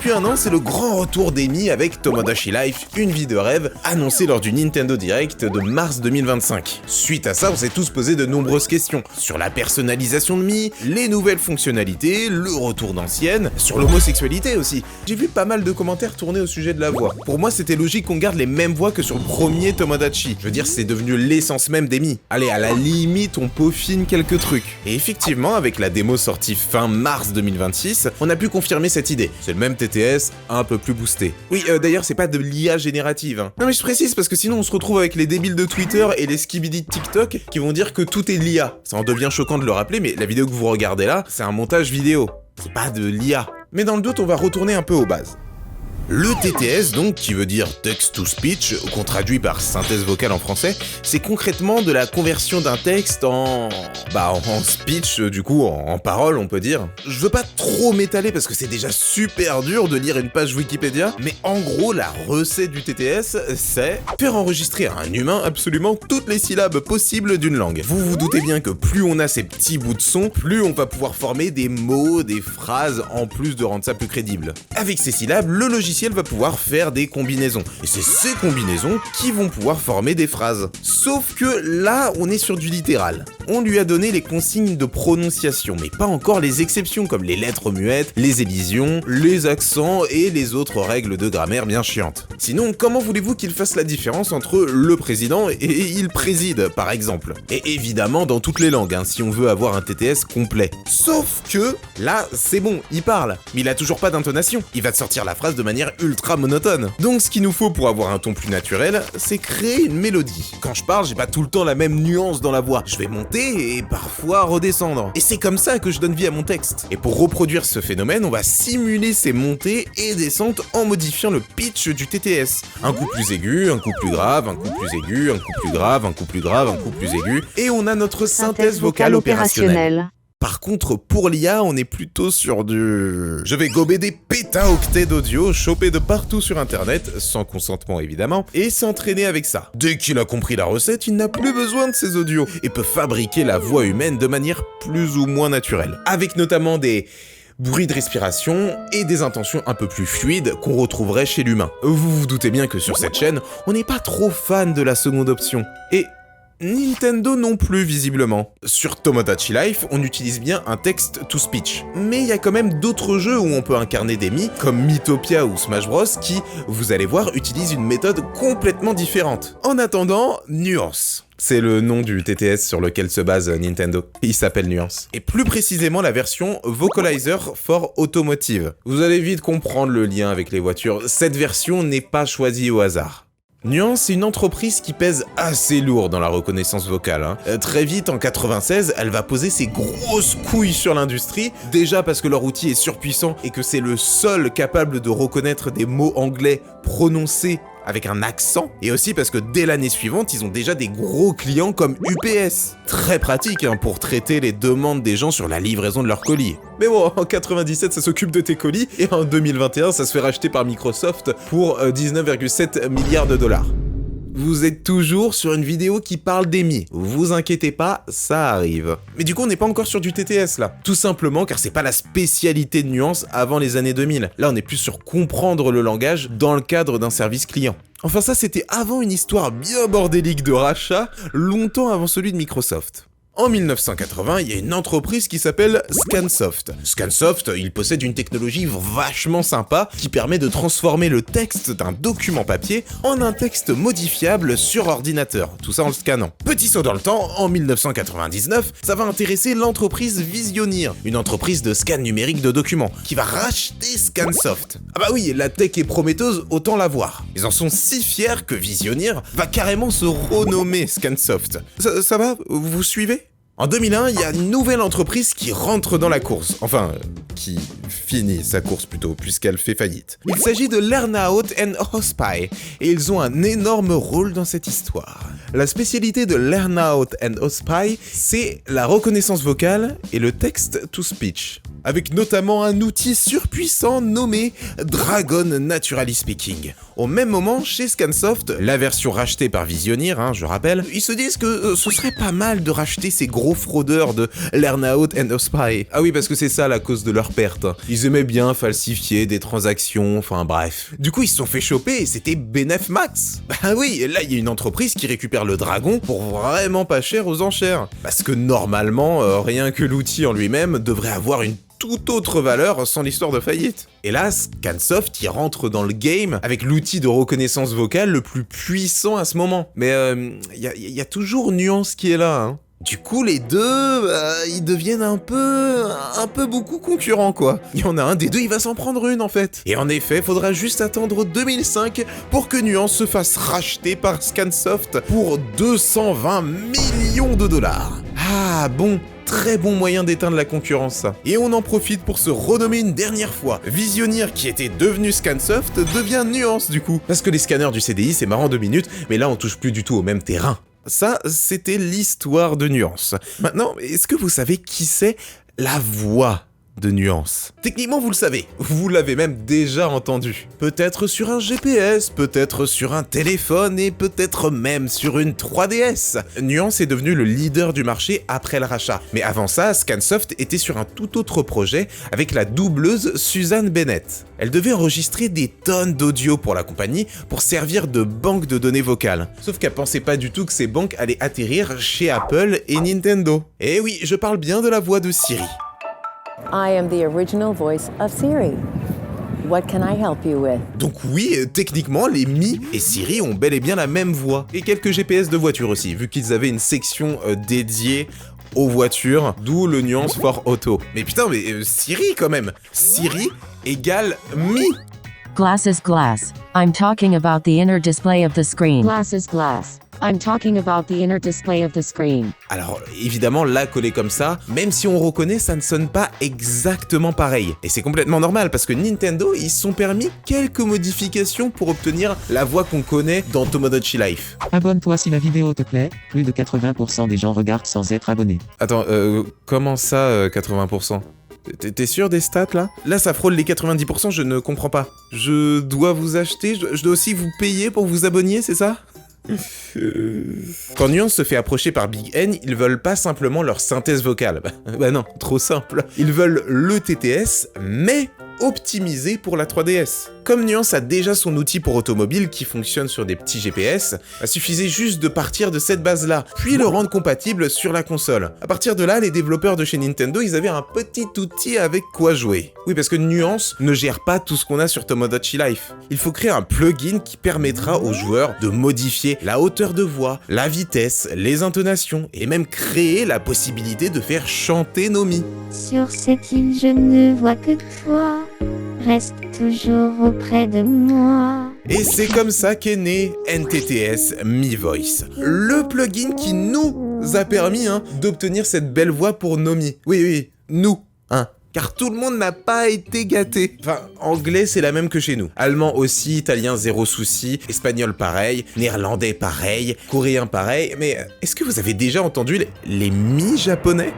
depuis un an, c'est le grand retour d'Amy avec Tomodachi Life, une vie de rêve, annoncée lors du Nintendo Direct de mars 2025. Suite à ça, on s'est tous posé de nombreuses questions sur la personnalisation de Mi, les nouvelles fonctionnalités, le retour d'anciennes, sur l'homosexualité aussi. J'ai vu pas mal de commentaires tourner au sujet de la voix. Pour moi, c'était logique qu'on garde les mêmes voix que sur le premier Tomodachi. Je veux dire, c'est devenu l'essence même d'Amy. Allez, à la limite, on peaufine quelques trucs. Et effectivement, avec la démo sortie fin mars 2026, on a pu confirmer cette idée. C'est le même TTS, un peu plus boosté. Oui, d'ailleurs, c'est pas de l'IA générative. Hein. Non mais je précise parce que sinon on se retrouve avec les débiles de Twitter et les skibidi de TikTok qui vont dire que tout est l'IA. Ça en devient choquant de le rappeler, mais la vidéo que vous regardez là, c'est un montage vidéo. C'est pas de l'IA. Mais dans le doute, on va retourner un peu aux bases. Le TTS, donc, qui veut dire Text-to-Speech, qu'on traduit par synthèse vocale en français, c'est concrètement de la conversion d'un texte en speech, du coup, en parole, on peut dire. Je veux pas trop m'étaler parce que c'est déjà super dur de lire une page Wikipédia, mais en gros, la recette du TTS, c'est faire enregistrer à un humain absolument toutes les syllabes possibles d'une langue. Vous vous doutez bien que plus on a ces petits bouts de son, plus on va pouvoir former des mots, des phrases, en plus de rendre ça plus crédible. Avec ces syllabes, le logiciel va pouvoir faire des combinaisons. Et c'est ces combinaisons qui vont pouvoir former des phrases. Sauf que là, on est sur du littéral. On lui a donné les consignes de prononciation, mais pas encore les exceptions comme les lettres muettes, les élisions, les accents et les autres règles de grammaire bien chiantes. Sinon, comment voulez-vous qu'il fasse la différence entre le président et il préside, par exemple? Et évidemment dans toutes les langues, hein, si on veut avoir un TTS complet. Sauf que, là, c'est bon, il parle, mais il a toujours pas d'intonation. Il va te sortir la phrase de manière ultra monotone. Donc ce qu'il nous faut pour avoir un ton plus naturel, c'est créer une mélodie. Quand je parle, j'ai pas tout le temps la même nuance dans la voix. Je vais monter et parfois redescendre. Et c'est comme ça que je donne vie à mon texte. Et pour reproduire ce phénomène, on va simuler ces montées et descentes en modifiant le pitch du TTS. Un coup plus aigu, un coup plus grave, un coup plus aigu, un coup plus grave, un coup plus grave, un coup plus aigu. Et on a notre synthèse vocale opérationnelle. Par contre, pour l'IA, on est plutôt sur du... Je vais gober des pétaoctets d'audio chopés de partout sur internet, sans consentement évidemment, et s'entraîner avec ça. Dès qu'il a compris la recette, il n'a plus besoin de ces audios, et peut fabriquer la voix humaine de manière plus ou moins naturelle. Avec notamment des bruits de respiration et des intentions un peu plus fluides qu'on retrouverait chez l'humain. Vous vous doutez bien que sur cette chaîne, on n'est pas trop fan de la seconde option. Et Nintendo non plus visiblement. Sur Tomodachi Life, on utilise bien un text-to-speech. Mais il y a quand même d'autres jeux où on peut incarner des Mi, comme Miitopia ou Smash Bros, qui, vous allez voir, utilisent une méthode complètement différente. En attendant, Nuance. C'est le nom du TTS sur lequel se base Nintendo. Il s'appelle Nuance. Et plus précisément la version Vocalizer for Automotive. Vous allez vite comprendre le lien avec les voitures. Cette version n'est pas choisie au hasard. Nuance, c'est une entreprise qui pèse assez lourd dans la reconnaissance vocale. Hein. Très vite, en 96, elle va poser ses grosses couilles sur l'industrie, déjà parce que leur outil est surpuissant et que c'est le seul capable de reconnaître des mots anglais prononcés avec un accent, et aussi parce que dès l'année suivante, ils ont déjà des gros clients comme UPS. Très pratique hein, pour traiter les demandes des gens sur la livraison de leurs colis. Mais bon, en 97, ça s'occupe de tes colis, et en 2021, ça se fait racheter par Microsoft pour 19,7 milliards de dollars. Vous êtes toujours sur une vidéo qui parle d'Amy. Vous inquiétez pas, ça arrive. Mais du coup, on n'est pas encore sur du TTS là. Tout simplement car c'est pas la spécialité de Nuance avant les années 2000. Là, on est plus sur comprendre le langage dans le cadre d'un service client. Enfin ça, c'était avant une histoire bien bordélique de rachat, longtemps avant celui de Microsoft. En 1980, il y a une entreprise qui s'appelle Scansoft. Scansoft, il possède une technologie vachement sympa qui permet de transformer le texte d'un document papier en un texte modifiable sur ordinateur, tout ça en le scannant. Petit saut dans le temps, en 1999, ça va intéresser l'entreprise Visioneer, une entreprise de scan numérique de documents, qui va racheter Scansoft. Ah bah oui, la tech est prometteuse, autant la voir. Ils en sont si fiers que Visioneer va carrément se renommer Scansoft. Ça va? Vous suivez? En 2001, il y a une nouvelle entreprise qui rentre dans la course. Enfin, qui finit sa course plutôt, puisqu'elle fait faillite. Il s'agit de Lernout & Hospy, et ils ont un énorme rôle dans cette histoire. La spécialité de Lernout & Hospy, c'est la reconnaissance vocale et le text-to-speech. Avec notamment un outil surpuissant nommé Dragon Naturally Speaking. Au même moment, chez Scansoft, la version rachetée par Visioneer, je rappelle, ils se disent que ce serait pas mal de racheter ces gros gros fraudeurs de Learnout and Spy. Ah oui, parce que c'est ça la cause de leur perte. Ils aimaient bien falsifier des transactions, enfin bref. Du coup, ils se sont fait choper et c'était bénef max. Bah oui, là, il y a une entreprise qui récupère le dragon pour vraiment pas cher aux enchères. Parce que normalement, rien que l'outil en lui-même devrait avoir une toute autre valeur sans l'histoire de faillite. Et là, Scansoft y rentre dans le game avec l'outil de reconnaissance vocale le plus puissant à ce moment. Mais y a toujours Nuance qui est là, hein. Du coup, les deux, ils deviennent un peu beaucoup concurrents, quoi. Il y en a un des deux, il va s'en prendre une, en fait. Et en effet, faudra juste attendre 2005 pour que Nuance se fasse racheter par Scansoft pour 220 millions de dollars. Ah, bon. Très bon moyen d'éteindre la concurrence, ça. Et on en profite pour se renommer une dernière fois. Visioneer, qui était devenu Scansoft, devient Nuance du coup. Parce que les scanners du CDI, c'est marrant 2 minutes, mais là on touche plus du tout au même terrain. Ça, c'était l'histoire de Nuance. Maintenant, est-ce que vous savez qui c'est la voix de Nuance? Techniquement, vous le savez, vous l'avez même déjà entendu. Peut-être sur un GPS, peut-être sur un téléphone et peut-être même sur une 3DS. Nuance est devenu le leader du marché après le rachat. Mais avant ça, Scansoft était sur un tout autre projet avec la doubleuse Suzanne Bennett. Elle devait enregistrer des tonnes d'audio pour la compagnie pour servir de banque de données vocales. Sauf qu'elle pensait pas du tout que ces banques allaient atterrir chez Apple et Nintendo. Et oui, je parle bien de la voix de Siri. I am the original voice of Siri. What can I help you with? Donc oui, techniquement, les Mi et Siri ont bel et bien la même voix. Et quelques GPS de voiture aussi, vu qu'ils avaient une section dédiée aux voitures, d'où le Nuance for Auto. Mais putain, Siri quand même. Siri égale Mi. Glass is glass. I'm talking about the inner display of the screen. Glass is glass. I'm talking about the inner display of the screen. Alors évidemment, là collé comme ça, même si on reconnaît, ça ne sonne pas exactement pareil. Et c'est complètement normal parce que Nintendo, ils se sont permis quelques modifications pour obtenir la voix qu'on connaît dans Tomodachi Life. Abonne-toi si la vidéo te plaît, plus de 80% des gens regardent sans être abonnés. Attends, comment ça 80%? T'es sûr des stats là? Là ça frôle les 90%, je ne comprends pas. Je dois vous acheter, je dois aussi vous payer pour vous abonner, c'est ça? Quand Nuance se fait approcher par Big N, ils veulent pas simplement leur synthèse vocale. Bah non, trop simple. Ils veulent le TTS, mais optimisé pour la 3DS. Comme Nuance a déjà son outil pour automobile qui fonctionne sur des petits GPS, il suffisait juste de partir de cette base-là, puis le rendre compatible sur la console. À partir de là, les développeurs de chez Nintendo, ils avaient un petit outil avec quoi jouer. Oui, parce que Nuance ne gère pas tout ce qu'on a sur Tomodachi Life. Il faut créer un plugin qui permettra aux joueurs de modifier la hauteur de voix, la vitesse, les intonations, et même créer la possibilité de faire chanter Nomi. Sur cette île, je ne vois que toi. Reste toujours auprès de moi. Et c'est comme ça qu'est né NTTS Mi Voice, le plugin qui nous a permis d'obtenir cette belle voix pour Nomi. Oui, nous, car tout le monde n'a pas été gâté. Enfin, anglais c'est la même que chez nous. Allemand aussi, italien zéro souci, espagnol pareil, néerlandais pareil, coréen pareil, mais est-ce que vous avez déjà entendu les Mi japonais?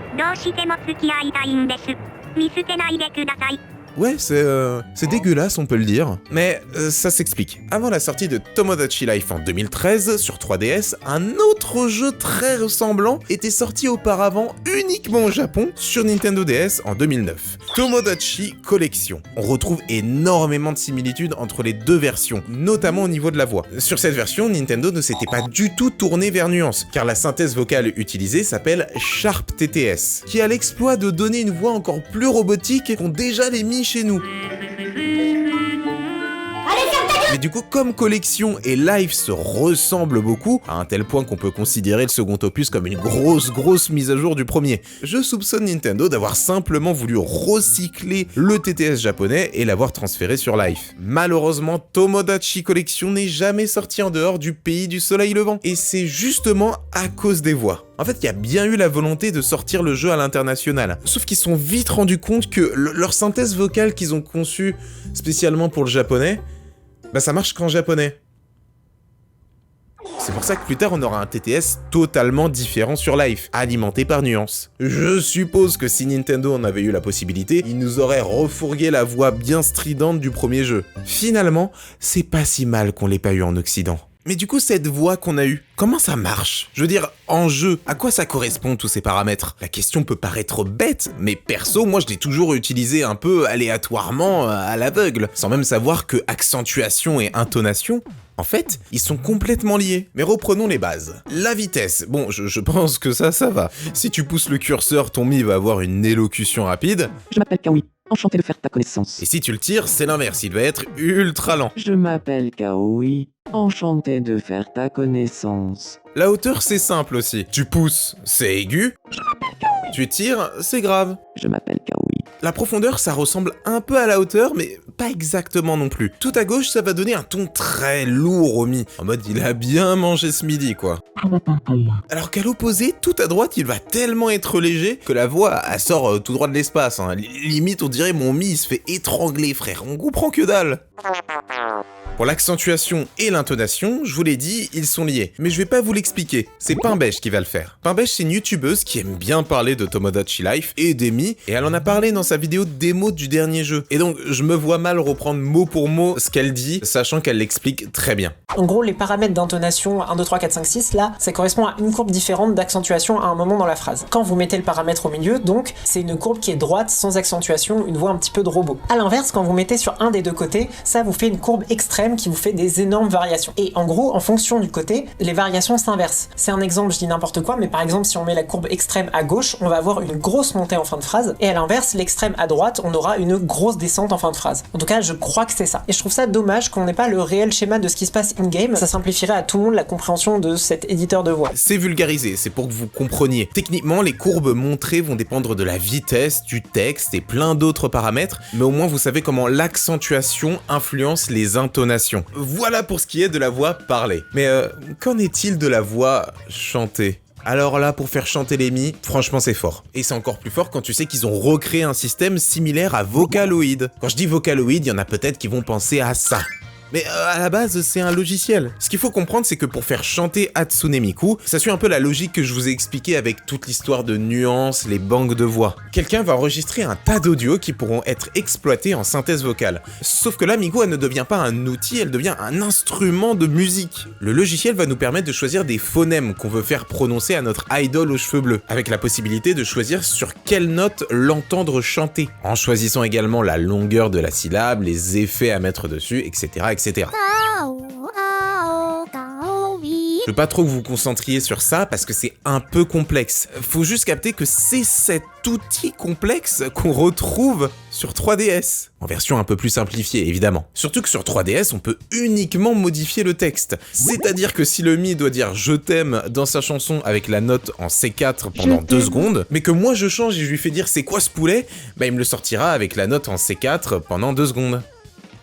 Ouais, c'est dégueulasse, on peut le dire. Mais ça s'explique. Avant la sortie de Tomodachi Life en 2013 sur 3DS, un autre jeu très ressemblant était sorti auparavant uniquement au Japon sur Nintendo DS en 2009. Tomodachi Collection. On retrouve énormément de similitudes entre les deux versions, notamment au niveau de la voix. Sur cette version, Nintendo ne s'était pas du tout tourné vers Nuance, car la synthèse vocale utilisée s'appelle Sharp TTS, qui a l'exploit de donner une voix encore plus robotique qu'ont déjà les Mi chez nous. Mais du coup, comme Collection et Life se ressemblent beaucoup, à un tel point qu'on peut considérer le second opus comme une grosse mise à jour du premier, je soupçonne Nintendo d'avoir simplement voulu recycler le TTS japonais et l'avoir transféré sur Life. Malheureusement, Tomodachi Collection n'est jamais sorti en dehors du pays du soleil levant, et c'est justement à cause des voix. En fait, il y a bien eu la volonté de sortir le jeu à l'international, sauf qu'ils se sont vite rendus compte que leur synthèse vocale qu'ils ont conçue spécialement pour le japonais, ça marche qu'en japonais. C'est pour ça que plus tard on aura un TTS totalement différent sur Life, alimenté par Nuance. Je suppose que si Nintendo en avait eu la possibilité, il nous aurait refourgué la voix bien stridente du premier jeu. Finalement, c'est pas si mal qu'on l'ait pas eu en Occident. Mais du coup, cette voix qu'on a eue, comment ça marche? Je veux dire, en jeu, à quoi ça correspond tous ces paramètres? La question peut paraître bête, mais perso, moi je l'ai toujours utilisé un peu aléatoirement, à l'aveugle, sans même savoir que accentuation et intonation, en fait, ils sont complètement liés. Mais reprenons les bases. La vitesse, bon, je pense que ça va. Si tu pousses le curseur, ton mi va avoir une élocution rapide. Je m'appelle Kawi, enchanté de faire ta connaissance. Et si tu le tires, c'est l'inverse, il va être ultra lent. Je m'appelle Kawi, enchanté de faire ta connaissance. La hauteur, c'est simple aussi. Tu pousses, c'est aigu. Tu tires, c'est grave. Je m'appelle Kawi. La profondeur, ça ressemble un peu à la hauteur, mais pas exactement non plus. Tout à gauche, ça va donner un ton très lourd au mi. En mode, il a bien mangé ce midi, quoi. Alors qu'à l'opposé, tout à droite, il va tellement être léger que la voix, elle sort tout droit de l'espace. Hein. Limite, on dirait mon mi, il se fait étrangler, frère. On comprend que dalle. Pour l'accentuation et l'intonation, je vous l'ai dit, ils sont liés. Mais je vais pas vous l'expliquer, c'est Pimbèche qui va le faire. Pimbèche, c'est une youtubeuse qui aime bien parler de Tomodachi Life et d'Emi, et elle en a parlé dans sa vidéo démo du dernier jeu. Et donc, je me vois mal reprendre mot pour mot ce qu'elle dit, sachant qu'elle l'explique très bien. En gros, les paramètres d'intonation 1, 2, 3, 4, 5, 6, là, ça correspond à une courbe différente d'accentuation à un moment dans la phrase. Quand vous mettez le paramètre au milieu, donc, c'est une courbe qui est droite, sans accentuation, une voix un petit peu de robot. À l'inverse, quand vous mettez sur un des deux côtés, ça vous fait une courbe extrême qui vous fait des énormes variations. Et en gros, en fonction du côté, les variations s'inversent. C'est un exemple, je dis n'importe quoi, mais par exemple, si on met la courbe extrême à gauche, on va avoir une grosse montée en fin de phrase, et à l'inverse, l'extrême à droite, on aura une grosse descente en fin de phrase. En tout cas, je crois que c'est ça. Et je trouve ça dommage qu'on n'ait pas le réel schéma de ce qui se passe in-game, ça simplifierait à tout le monde la compréhension de cet éditeur de voix. C'est vulgarisé, c'est pour que vous compreniez. Techniquement, les courbes montrées vont dépendre de la vitesse, du texte et plein d'autres paramètres, mais au moins vous savez comment l'accentuation influence les intonations. Voilà pour ce qui est de la voix parlée. Mais qu'en est-il de la voix chantée ? Alors là, pour faire chanter les mi, franchement c'est fort. Et c'est encore plus fort quand tu sais qu'ils ont recréé un système similaire à Vocaloid. Quand je dis Vocaloid, il y en a peut-être qui vont penser à ça. Mais à la base, c'est un logiciel. Ce qu'il faut comprendre, c'est que pour faire chanter Hatsune Miku, ça suit un peu la logique que je vous ai expliquée avec toute l'histoire de nuances, les banques de voix. Quelqu'un va enregistrer un tas d'audios qui pourront être exploités en synthèse vocale. Sauf que là, Miku, elle ne devient pas un outil, elle devient un instrument de musique. Le logiciel va nous permettre de choisir des phonèmes qu'on veut faire prononcer à notre idole aux cheveux bleus, avec la possibilité de choisir sur quelle note l'entendre chanter, en choisissant également la longueur de la syllabe, les effets à mettre dessus, etc., etc. Je veux pas trop que vous vous concentriez sur ça parce que c'est un peu complexe. Faut juste capter que c'est cet outil complexe qu'on retrouve sur 3DS. En version un peu plus simplifiée, évidemment. Surtout que sur 3DS, on peut uniquement modifier le texte. C'est-à-dire que si le mi doit dire « je t'aime » dans sa chanson avec la note en C4 pendant 2 secondes, mais que moi je change et je lui fais dire « c'est quoi ce poulet ?» bah il me le sortira avec la note en C4 pendant 2 secondes.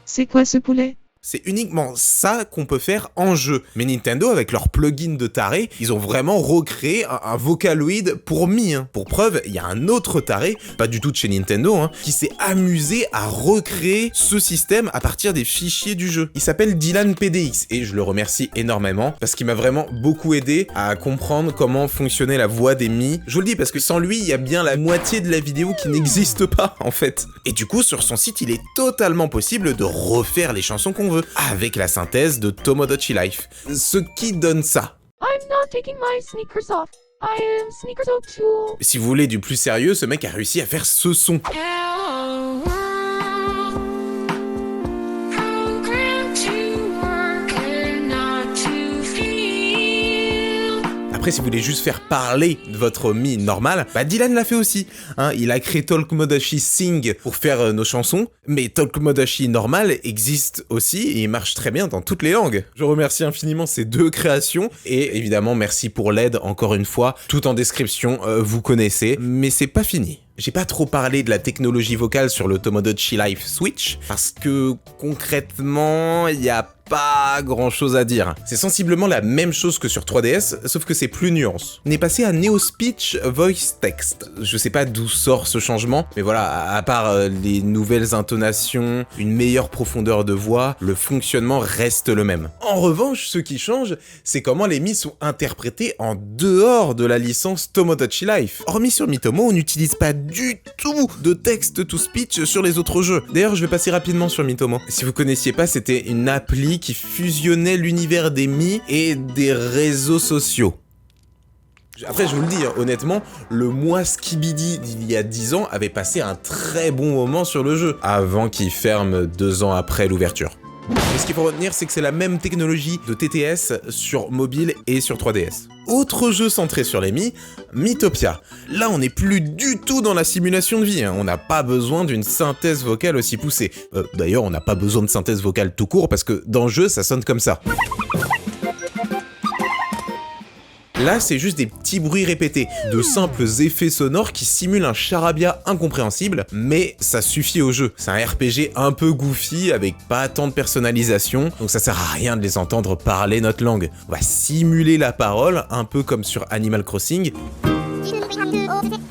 C'est quoi ce poulet? C'est uniquement ça qu'on peut faire en jeu. Mais Nintendo, avec leur plugin de taré, ils ont vraiment recréé un Vocaloid pour Mi. Hein. Pour preuve, il y a un autre taré, pas du tout de chez Nintendo, hein, qui s'est amusé à recréer ce système à partir des fichiers du jeu. Il s'appelle Dylan PDX et je le remercie énormément parce qu'il m'a vraiment beaucoup aidé à comprendre comment fonctionnait la voix des Mi. Je vous le dis parce que sans lui, il y a bien la moitié de la vidéo qui n'existe pas en fait. Et du coup, sur son site, il est totalement possible de refaire les chansons qu'on veut, avec la synthèse de Tomodachi Life. Ce qui donne ça. I'm not taking my sneakers off. I am sneakers out too. Si vous voulez du plus sérieux, ce mec a réussi à faire ce son. Après, si vous voulez juste faire parler de votre mi normal, bah Dylan l'a fait aussi. Hein, il a créé Talkmodachi Sing pour faire nos chansons, mais Talkmodachi normal existe aussi et il marche très bien dans toutes les langues. Je remercie infiniment ces 2 créations et évidemment merci pour l'aide encore une fois. Tout en description, vous connaissez, mais c'est pas fini. J'ai pas trop parlé de la technologie vocale sur le Tomodachi Life Switch, parce que concrètement, il y a pas grand chose à dire. C'est sensiblement la même chose que sur 3DS, sauf que c'est plus nuance. On est passé à Neo Speech Voice Text. Je sais pas d'où sort ce changement, mais voilà, à part les nouvelles intonations, une meilleure profondeur de voix, le fonctionnement reste le même. En revanche, ce qui change, c'est comment les mi sont interprétés en dehors de la licence Tomodachi Life. Hormis sur Miitomo, on n'utilise pas du tout de text to speech sur les autres jeux. D'ailleurs, je vais passer rapidement sur Miitomo. Si vous connaissiez pas, c'était une appli qui fusionnait l'univers des Mi et des réseaux sociaux. Après, je vous le dis, honnêtement, le moi Skibidi d'il y a 10 ans avait passé un très bon moment sur le jeu, avant qu'il ferme 2 ans après l'ouverture. Et ce qu'il faut retenir, c'est que c'est la même technologie de TTS sur mobile et sur 3DS. Autre jeu centré sur les Mi, Miitopia. Là, on n'est plus du tout dans la simulation de vie, hein. On n'a pas besoin d'une synthèse vocale aussi poussée. D'ailleurs, on n'a pas besoin de synthèse vocale tout court, parce que dans le jeu, ça sonne comme ça. Là, c'est juste des petits bruits répétés, de simples effets sonores qui simulent un charabia incompréhensible, mais ça suffit au jeu. C'est un RPG un peu goofy, avec pas tant de personnalisation, donc ça sert à rien de les entendre parler notre langue. On va simuler la parole, un peu comme sur Animal Crossing.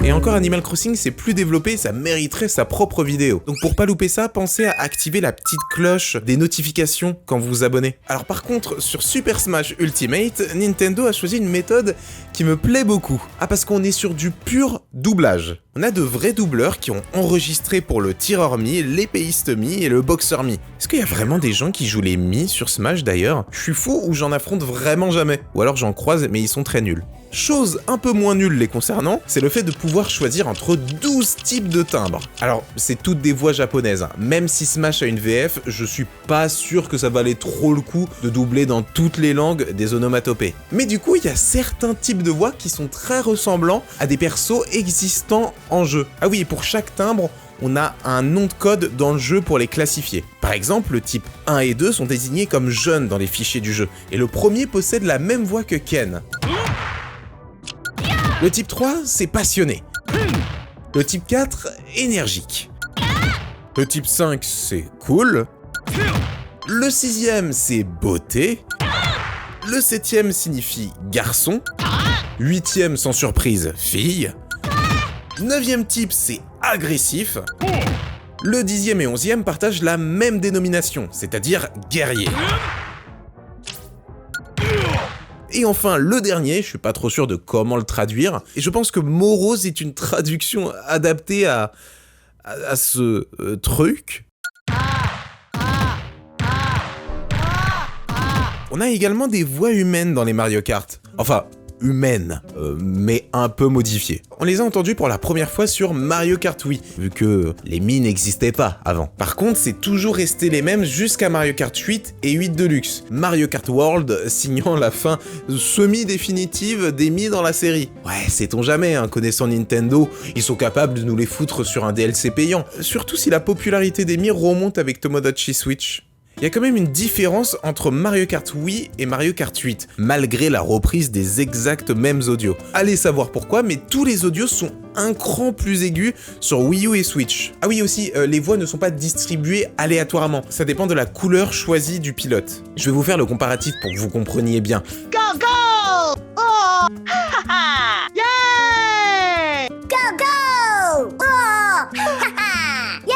Et encore, Animal Crossing, c'est plus développé, ça mériterait sa propre vidéo. Donc pour pas louper ça, pensez à activer la petite cloche des notifications quand vous vous abonnez. Alors par contre, sur Super Smash Ultimate, Nintendo a choisi une méthode qui me plaît beaucoup. Ah, parce qu'on est sur du pur doublage. On a de vrais doubleurs qui ont enregistré pour le tireur Mi, l'épéiste Mi et le boxeur Mi. Est-ce qu'il y a vraiment des gens qui jouent les Mi sur Smash d'ailleurs? Je suis fou ou j'en affronte vraiment jamais. Ou alors j'en croise mais ils sont très nuls. Chose un peu moins nulle les concernant, c'est le fait de pouvoir choisir entre 12 types de timbres. Alors, c'est toutes des voix japonaises, hein. Même si Smash a une VF, je suis pas sûr que ça valait trop le coup de doubler dans toutes les langues des onomatopées. Mais du coup, il y a certains types de voix qui sont très ressemblants à des persos existants en jeu. Ah oui, et pour chaque timbre, on a un nom de code dans le jeu pour les classifier. Par exemple, le type 1 et 2 sont désignés comme jeunes dans les fichiers du jeu, et le premier possède la même voix que Ken. Le type 3, c'est passionné. Le type 4, énergique. Le type 5, c'est cool. Le 6e, c'est beauté. Le 7e signifie garçon. 8e, sans surprise, fille. 9e type, c'est agressif. Le 10e et 11e partagent la même dénomination, c'est-à-dire guerrier. Et enfin, le dernier, je suis pas trop sûr de comment le traduire, et je pense que morose est une traduction adaptée à ce truc. On a également des voix humaines dans les Mario Kart. Enfin, humaines, mais un peu modifiées. On les a entendues pour la première fois sur Mario Kart Wii, vu que les Mi n'existaient pas avant. Par contre, c'est toujours resté les mêmes jusqu'à Mario Kart 8 et 8 Deluxe. Mario Kart World signant la fin semi-définitive des Mi dans la série. Ouais, sait-on jamais, hein, connaissant Nintendo, ils sont capables de nous les foutre sur un DLC payant. Surtout si la popularité des Mi remonte avec Tomodachi Switch. Il y a quand même une différence entre Mario Kart Wii et Mario Kart 8, malgré la reprise des exacts mêmes audios. Allez savoir pourquoi, mais tous les audios sont un cran plus aigus sur Wii U et Switch. Ah oui aussi, les voix ne sont pas distribuées aléatoirement, ça dépend de la couleur choisie du pilote. Je vais vous faire le comparatif pour que vous compreniez bien. Go go! Oh! Ha ha! Yeah! Go go! Oh! Ha ha! Yeah!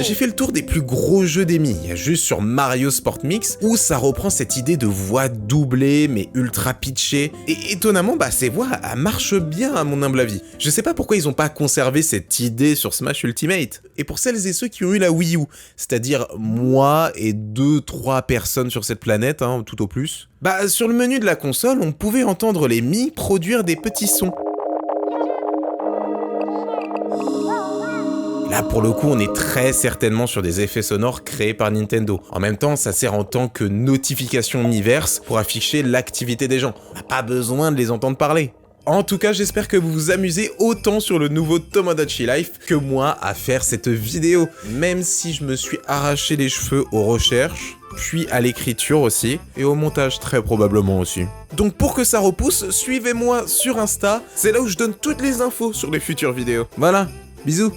J'ai fait le tour des plus gros jeux des Mi, il y a juste sur Mario Sport Mix, où ça reprend cette idée de voix doublée mais ultra pitchée, et étonnamment, ces voix marchent bien à mon humble avis. Je sais pas pourquoi ils ont pas conservé cette idée sur Smash Ultimate. Et pour celles et ceux qui ont eu la Wii U, c'est-à-dire moi et 2-3 personnes sur cette planète, hein, tout au plus, sur le menu de la console, on pouvait entendre les Mi produire des petits sons. Là, pour le coup, on est très certainement sur des effets sonores créés par Nintendo. En même temps, ça sert en tant que notification Miiverse pour afficher l'activité des gens. On n'a pas besoin de les entendre parler. En tout cas, j'espère que vous vous amusez autant sur le nouveau Tomodachi Life que moi à faire cette vidéo. Même si je me suis arraché les cheveux aux recherches, puis à l'écriture aussi, et au montage très probablement aussi. Donc pour que ça repousse, suivez-moi sur Insta, c'est là où je donne toutes les infos sur les futures vidéos. Voilà, bisous.